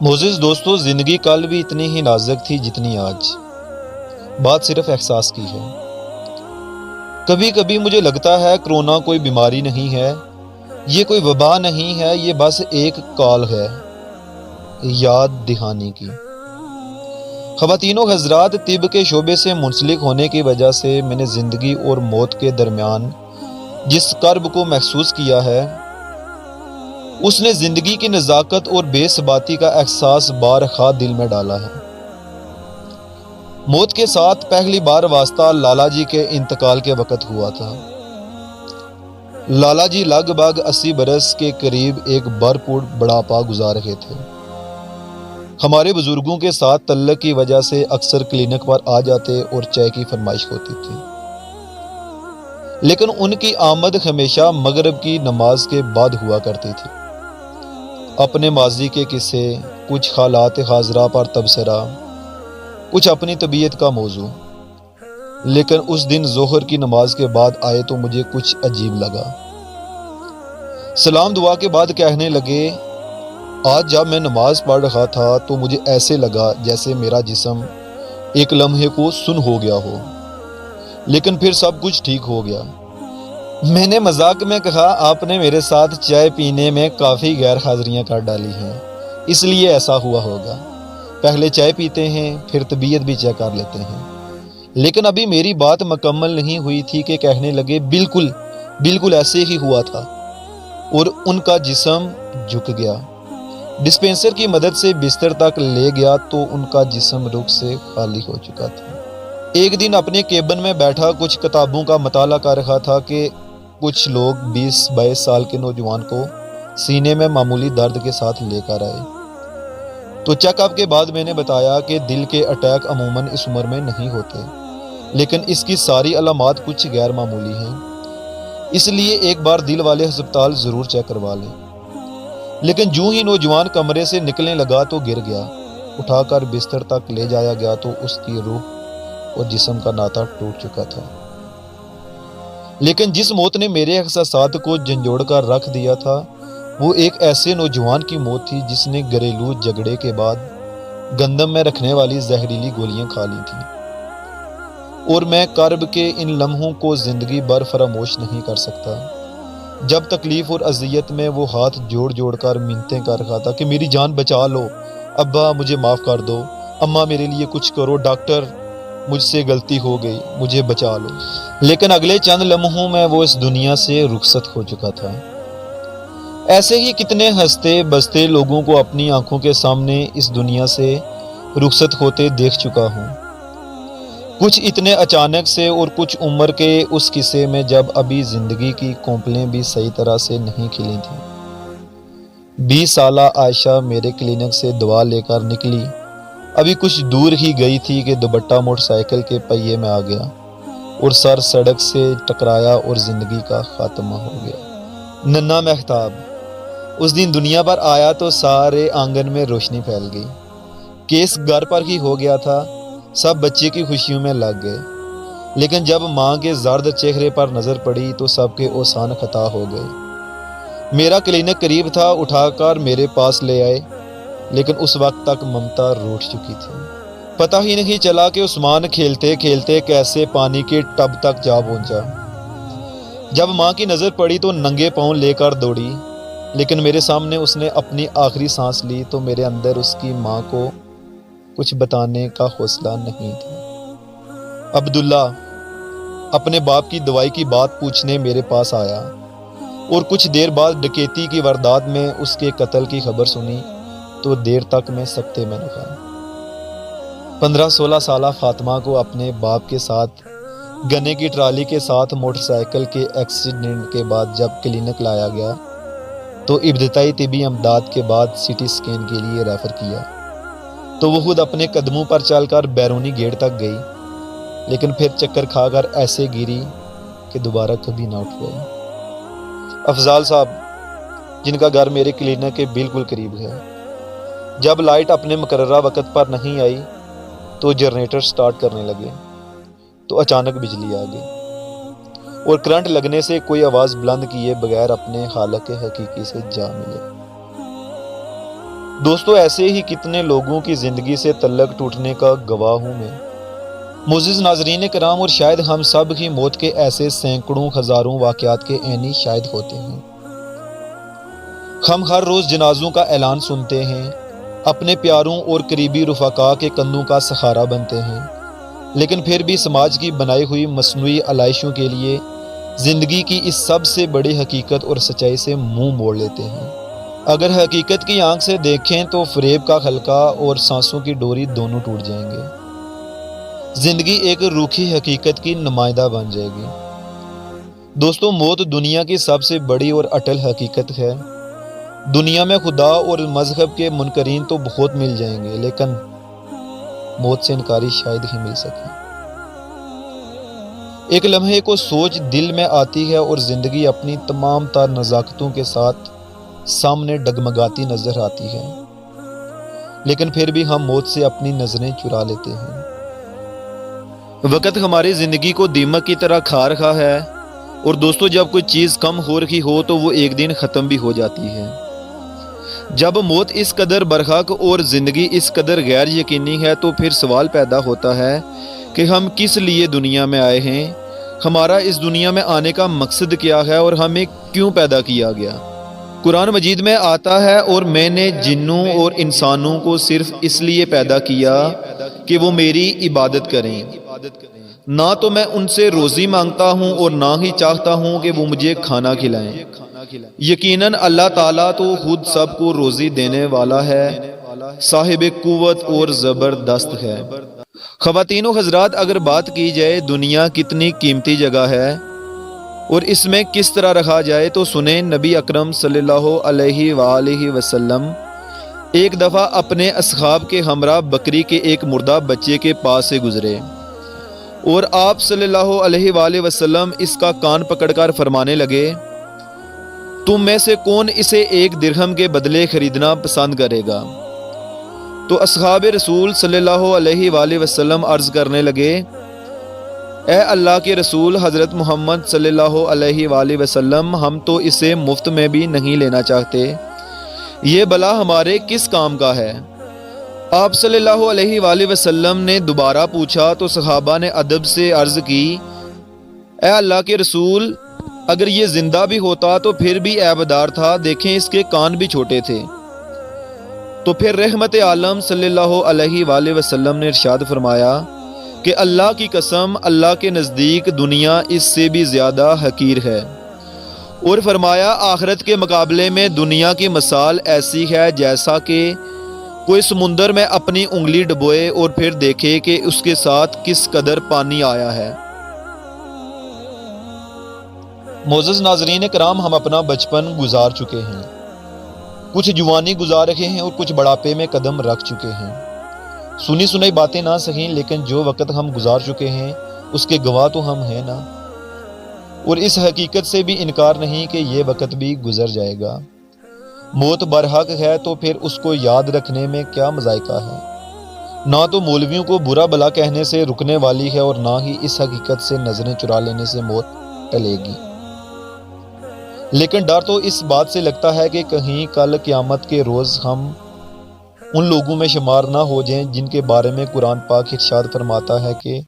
معزز دوستو، زندگی کل بھی اتنی ہی نازک تھی جتنی آج۔ بات صرف احساس کی ہے۔ کبھی کبھی مجھے لگتا ہے کرونا کوئی بیماری نہیں ہے، یہ کوئی وبا نہیں ہے، یہ بس ایک کال ہے یاد دہانی کی۔ خواتین و حضرات، طب کے شعبے سے منسلک ہونے کی وجہ سے میں نے زندگی اور موت کے درمیان جس کرب کو محسوس کیا ہے، اس نے زندگی کی نزاکت اور بے ثباتی کا احساس بارہا دل میں ڈالا ہے۔ موت کے ساتھ پہلی بار واسطہ لالا جی کے انتقال کے وقت ہوا تھا۔ لالا جی لگ بھگ 80 برس کے قریب ایک بھرپور بڑھاپا گزار رہے تھے۔ ہمارے بزرگوں کے ساتھ تعلق کی وجہ سے اکثر کلینک پر آ جاتے اور چائے کی فرمائش ہوتی تھی، لیکن ان کی آمد ہمیشہ مغرب کی نماز کے بعد ہوا کرتی تھی۔ اپنے ماضی کے قصے، کچھ حالات حاضرہ پر تبصرہ، کچھ اپنی طبیعت کا موضوع۔ لیکن اس دن ظہر کی نماز کے بعد آئے تو مجھے کچھ عجیب لگا۔ سلام دعا کے بعد کہنے لگے، آج جب میں نماز پڑھ رہا تھا تو مجھے ایسے لگا جیسے میرا جسم ایک لمحے کو سن ہو گیا ہو، لیکن پھر سب کچھ ٹھیک ہو گیا۔ میں نے مذاق میں کہا، آپ نے میرے ساتھ چائے پینے میں کافی غیر حاضریاں کر ڈالی ہیں، اس لیے ایسا ہوا ہوگا۔ پہلے چائے پیتے ہیں، پھر طبیعت بھی چیک کر لیتے ہیں۔ لیکن ابھی میری بات مکمل نہیں ہوئی تھی کہ کہنے لگے، بالکل ایسے ہی ہوا تھا، اور ان کا جسم جھک گیا۔ ڈسپنسر کی مدد سے بستر تک لے گیا تو ان کا جسم روح سے خالی ہو چکا تھا۔ ایک دن اپنے کیبن میں بیٹھا کچھ کتابوں کا مطالعہ کر رہا تھا کہ کچھ لوگ 20-22 سال کے نوجوان کو سینے میں معمولی درد کے ساتھ لے کر آئے۔ تو چیک اپ کے بعد میں نے بتایا کہ دل کے اٹیک عموماً اس عمر میں نہیں ہوتے، لیکن اس کی ساری علامات کچھ غیر معمولی ہیں، اس لیے ایک بار دل والے ہسپتال ضرور چیک کروا لیں۔ لیکن جو ہی نوجوان کمرے سے نکلنے لگا تو گر گیا۔ اٹھا کر بستر تک لے جایا گیا تو اس کی روح اور جسم کا ناطہ ٹوٹ چکا تھا۔ لیکن جس موت نے میرے احساسات کو جھنجھوڑ کر رکھ دیا تھا، وہ ایک ایسے نوجوان کی موت تھی جس نے گھریلو جھگڑے کے بعد گندم میں رکھنے والی زہریلی گولیاں کھا لی تھیں، اور میں کرب کے ان لمحوں کو زندگی بھر فراموش نہیں کر سکتا۔ جب تکلیف اور اذیت میں وہ ہاتھ جوڑ کر منتیں کر رہا تھا کہ میری جان بچا لو، ابا مجھے معاف کر دو، اماں میرے لیے کچھ کرو، ڈاکٹر مجھ سے غلطی ہو گئی، مجھے بچا لو۔ لیکن اگلے چند لمحوں میں وہ اس دنیا سے رخصت ہو چکا تھا۔ ایسے ہی کتنے ہنستے بستے لوگوں کو اپنی آنکھوں کے سامنے اس دنیا سے رخصت ہوتے دیکھ چکا ہوں، کچھ اتنے اچانک سے اور کچھ عمر کے اس قصے میں جب ابھی زندگی کی کونپلیں بھی صحیح طرح سے نہیں کھلی تھیں۔ 20 سالہ عائشہ میرے کلینک سے دوا لے کر نکلی، ابھی کچھ دور ہی گئی تھی کہ دوپٹہ موٹر سائیکل کے پہیے میں آ گیا اور سر سڑک سے ٹکرایا اور زندگی کا خاتمہ ہو گیا۔ ننھا مہتاب اس دن دنیا پر آیا تو سارے آنگن میں روشنی پھیل گئی۔ کیس گھر پر ہی ہو گیا تھا، سب بچے کی خوشیوں میں لگ گئے، لیکن جب ماں کے زرد چہرے پر نظر پڑی تو سب کے اوسان خطا ہو گئے۔ میرا کلینک قریب تھا، اٹھا کر میرے پاس لے آئے، لیکن اس وقت تک ممتا روٹھ چکی تھی۔ پتہ ہی نہیں چلا کہ عثمان کھیلتے کھیلتے کیسے پانی کے ٹب تک جا پہنچا۔ جب ماں کی نظر پڑی تو ننگے پاؤں لے کر دوڑی، لیکن میرے سامنے اس نے اپنی آخری سانس لی تو میرے اندر اس کی ماں کو کچھ بتانے کا حوصلہ نہیں تھا۔ عبداللہ اپنے باپ کی دوائی کی بات پوچھنے میرے پاس آیا، اور کچھ دیر بعد ڈکیتی کی واردات میں اس کے قتل کی خبر سنی تو دیر تک میں سکتے میں رکھا۔ 15-16 سالہ فاطمہ کو اپنے باپ کے ساتھ گنے کی ٹرالی کے ساتھ موٹر سائیکل کے ایکسیڈنٹ کے بعد جب کلینک لایا گیا تو ابتدائی طبی امداد کے بعد سی ٹی اسکین کے لیے ریفر کیا تو وہ خود اپنے قدموں پر چل کر بیرونی گیٹ تک گئی، لیکن پھر چکر کھا کر ایسے گری کہ دوبارہ کبھی نہ اٹھ گئی۔ افضال صاحب، جن کا گھر میرے کلینک کے بالکل قریب ہے، جب لائٹ اپنے مقررہ وقت پر نہیں آئی تو جنریٹر سٹارٹ کرنے لگے تو اچانک بجلی آ گئی اور کرنٹ لگنے سے کوئی آواز بلند کیے بغیر اپنے خالق حقیقی سے جا ملے۔ دوستو ایسے ہی کتنے لوگوں کی زندگی سے تعلق ٹوٹنے کا گواہ ہوں میں۔ معزز ناظرین کرام، اور شاید ہم سب ہی موت کے ایسے سینکڑوں ہزاروں واقعات کے عینی شاہد ہوتے ہیں۔ ہم ہر روز جنازوں کا اعلان سنتے ہیں، اپنے پیاروں اور قریبی رفقا کے کندھوں کا سہارا بنتے ہیں، لیکن پھر بھی سماج کی بنائی ہوئی مصنوعی علائشوں کے لیے زندگی کی اس سب سے بڑی حقیقت اور سچائی سے منہ موڑ لیتے ہیں۔ اگر حقیقت کی آنکھ سے دیکھیں تو فریب کا حلقہ اور سانسوں کی ڈوری دونوں ٹوٹ جائیں گے۔ زندگی ایک روکھی حقیقت کی نمائندہ بن جائے گی۔ دوستو، موت دنیا کی سب سے بڑی اور اٹل حقیقت ہے۔ دنیا میں خدا اور مذہب کے منکرین تو بہت مل جائیں گے، لیکن موت سے انکاری شاید ہی مل سکے۔ ایک لمحے کو سوچ دل میں آتی ہے اور زندگی اپنی تمام تر نزاکتوں کے ساتھ سامنے ڈگمگاتی نظر آتی ہے، لیکن پھر بھی ہم موت سے اپنی نظریں چرا لیتے ہیں۔ وقت ہماری زندگی کو دیمک کی طرح کھا رہا ہے، اور دوستو جب کوئی چیز کم ہو رہی ہو تو وہ ایک دن ختم بھی ہو جاتی ہے۔ جب موت اس قدر برحق اور زندگی اس قدر غیر یقینی ہے تو پھر سوال پیدا ہوتا ہے کہ ہم کس لیے دنیا میں آئے ہیں، ہمارا اس دنیا میں آنے کا مقصد کیا ہے اور ہمیں کیوں پیدا کیا گیا۔ قرآن مجید میں آتا ہے، اور میں نے جنوں اور انسانوں کو صرف اس لیے پیدا کیا کہ وہ میری عبادت کریں، نہ تو میں ان سے روزی مانگتا ہوں اور نہ ہی چاہتا ہوں کہ وہ مجھے کھانا کھلائیں۔ یقیناً اللہ تعالیٰ تو خود سب کو روزی دینے والا ہے، صاحب قوت اور زبردست ہے۔ خواتین و حضرات، اگر بات کی جائے دنیا کتنی قیمتی جگہ ہے اور اس میں کس طرح رہا جائے تو سنیں، نبی اکرم صلی اللہ علیہ وآلہ وسلم ایک دفعہ اپنے اصحاب کے ہمراہ بکری کے ایک مردہ بچے کے پاس سے گزرے، اور آپ صلی اللہ علیہ وآلہ وسلم اس کا کان پکڑ کر فرمانے لگے، تم میں سے کون اسے 1 درہم کے بدلے خریدنا پسند کرے گا؟ تو اصحاب رسول صلی اللہ علیہ وآلہ وسلم عرض کرنے لگے، اے اللہ کے رسول حضرت محمد صلی اللہ علیہ وآلہ وسلم، ہم تو اسے مفت میں بھی نہیں لینا چاہتے، یہ بلا ہمارے کس کام کا ہے؟ آپ صلی اللہ علیہ وآلہ وسلم نے دوبارہ پوچھا تو صحابہ نے ادب سے عرض کی، اے اللہ کے رسول، اگر یہ زندہ بھی ہوتا تو پھر بھی عیبدار تھا، دیکھیں اس کے کان بھی چھوٹے تھے۔ تو پھر رحمت عالم صلی اللہ علیہ وآلہ وسلم نے ارشاد فرمایا کہ اللہ کی قسم، اللہ کے نزدیک دنیا اس سے بھی زیادہ حقیر ہے، اور فرمایا آخرت کے مقابلے میں دنیا کی مثال ایسی ہے جیسا کہ کوئی سمندر میں اپنی انگلی ڈبوئے اور پھر دیکھے کہ اس کے ساتھ کس قدر پانی آیا ہے۔ معزز ناظرین کرام، ہم اپنا بچپن گزار چکے ہیں، کچھ جوانی گزار رہے ہیں اور کچھ بڑھاپے میں قدم رکھ چکے ہیں۔ سنی سنائی باتیں نہ سہیں، لیکن جو وقت ہم گزار چکے ہیں اس کے گواہ تو ہم ہیں نا، اور اس حقیقت سے بھی انکار نہیں کہ یہ وقت بھی گزر جائے گا۔ موت برحق ہے تو پھر اس کو یاد رکھنے میں کیا مذائقہ ہے؟ نہ تو مولویوں کو برا بلا کہنے سے رکنے والی ہے، اور نہ ہی اس حقیقت سے نظریں چرا لینے سے موت ٹلے گی۔ لیکن ڈر تو اس بات سے لگتا ہے کہ کہیں کل قیامت کے روز ہم ان لوگوں میں شمار نہ ہو جائیں جن کے بارے میں قرآن پاک ارشاد فرماتا ہے کہ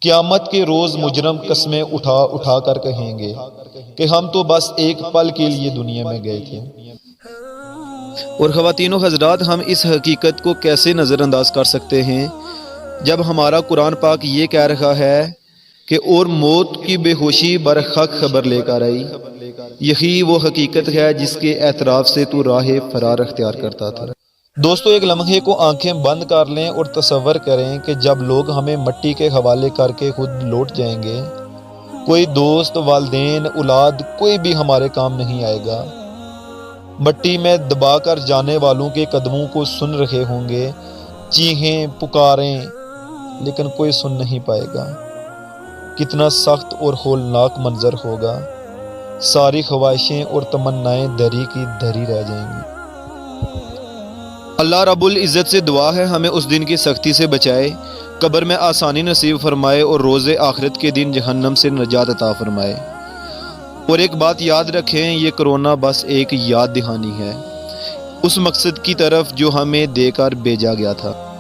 قیامت کے روز مجرم قسمیں اٹھا اٹھا کر کہیں گے کہ ہم تو بس ایک پل کے لیے دنیا میں گئے تھے۔ اور خواتین و حضرات، ہم اس حقیقت کو کیسے نظر انداز کر سکتے ہیں جب ہمارا قرآن پاک یہ کہہ رہا ہے کہ اور موت کی بے ہوشی برحق خبر لے کر آئی، یہی وہ حقیقت ہے جس کے اعتراف سے تو راہ فرار اختیار کرتا تھا۔ دوستو، ایک لمحے کو آنکھیں بند کر لیں اور تصور کریں کہ جب لوگ ہمیں مٹی کے حوالے کر کے خود لوٹ جائیں گے، کوئی دوست، والدین، اولاد، کوئی بھی ہمارے کام نہیں آئے گا۔ مٹی میں دبا کر جانے والوں کے قدموں کو سن رہے ہوں گے، چیخیں پکاریں، لیکن کوئی سن نہیں پائے گا۔ کتنا سخت اور ہولناک منظر ہوگا، ساری خواہشیں اور تمنائیں دھری کی دھری رہ جائیں گی۔ اللہ رب العزت سے دعا ہے ہمیں اس دن کی سختی سے بچائے، قبر میں آسانی نصیب فرمائے اور روز آخرت کے دن جہنم سے نجات عطا فرمائے۔ اور ایک بات یاد رکھیں، یہ کرونا بس ایک یاد دہانی ہے، اس مقصد کی طرف جو ہمیں دے کر بھیجا گیا تھا۔